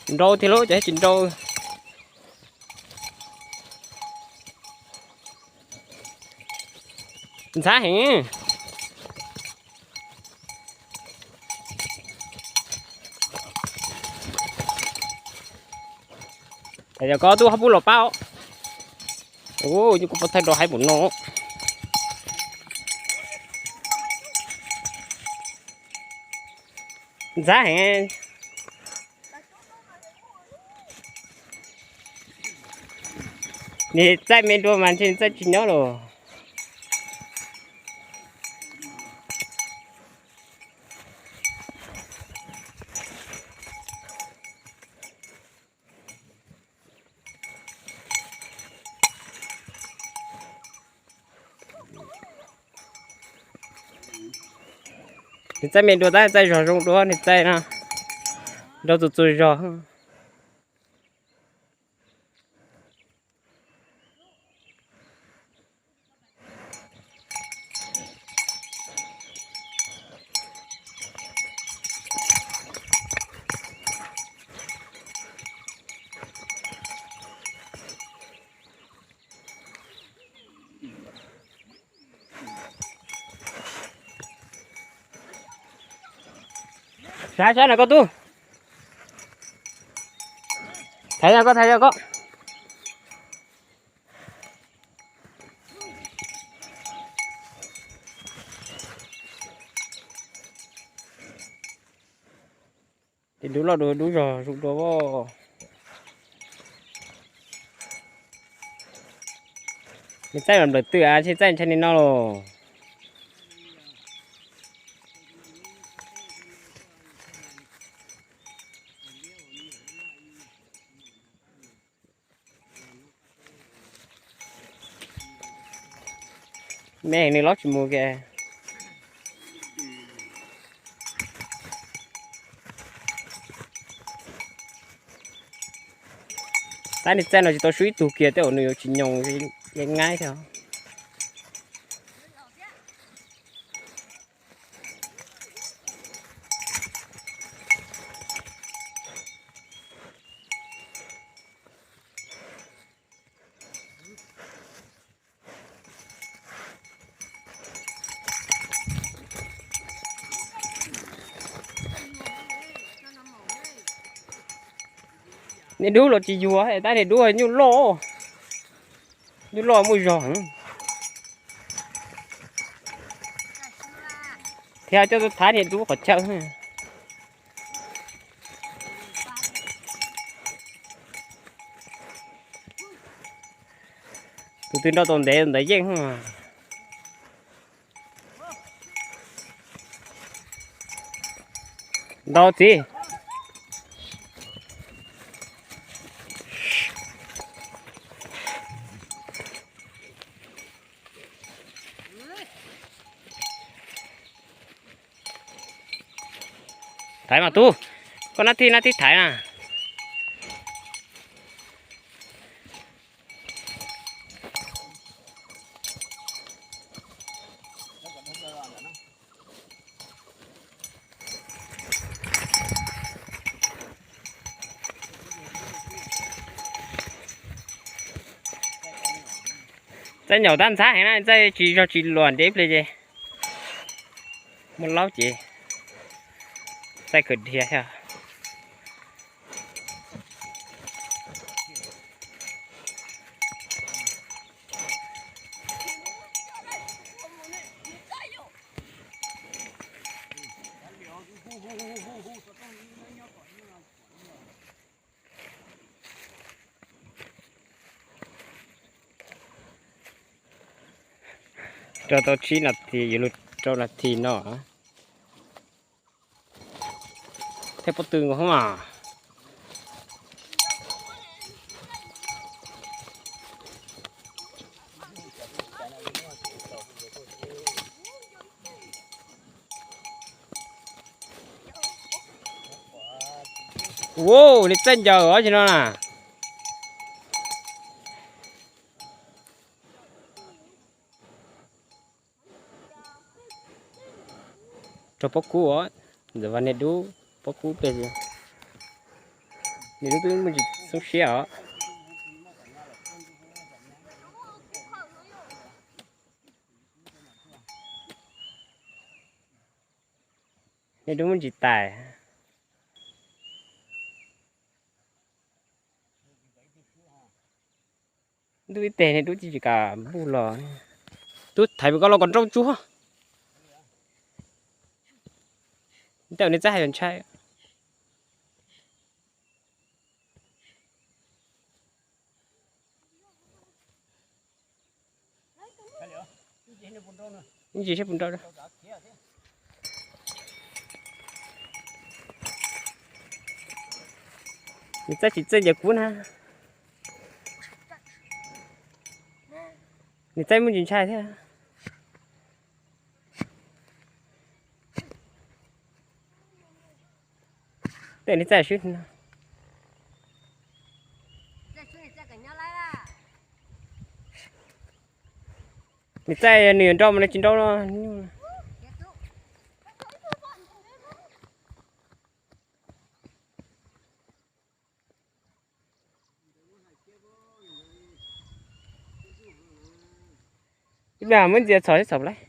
Chín rô thì lỗ chứ chín rô. Chín xa hả? Bây giờ có tu hấp bún lò bao. Ồ, nhưng cũng thay đồ hay bún nó. Giá hả? Nè, chạy mấy đồ mà trên chạy chín nhớ rồi. Thì chạy mấy đồ ta chạy rõ rộng đồ thì chạy nè. Đâu tụi tôi rõ. Sao này có tu. Thấy ra có. Thì đúng là đúng rồi, rụng đồ vô. Mình chạy làm được tự à, chứ chạy cho nên nó rồi. Mẹ này lót chỉ mua kìa. Tại này chạy nó chỉ tao suy tụ kia tới ở nơi chỉ nhông thì ngay thôi. Nên đu là chỉ vua hay tại này đu như lô mùi giòn. Theo cho tôi thái thì đu có chợ. Tụi tôi nó tồn để dân không à. Đâu chứ. Thái mà tu. Con nát thì thái à. Chạy nhỏ tan xã hay này, chạy chỉ cho chị luồn đếp lên gì. Một lóc chị. Chạy cực thiệt à. Cho tôi chỉ là thì dù cho là thì nó thế có từng không à. Wow, đi tên giờ ở trên nó nè. Cho bốc cú á, giờ vào này đu bốc cú về gì. 你这个么子送小，你这么子大，đuôi tè này đuôi chỉ cả bu lò, đuôi thấy bị con lò còn trâu chúa, tao này trai còn trai, những gì sẽ bún trâu đó. Người ta chỉ chơi giờ cuốn ha. Người ta muốn nhìn trai thế à? Để người ta shoot. Người ta nửa trâu mà nó chín trâu nó. Bây giờ muốn gì xóa hết sập lại.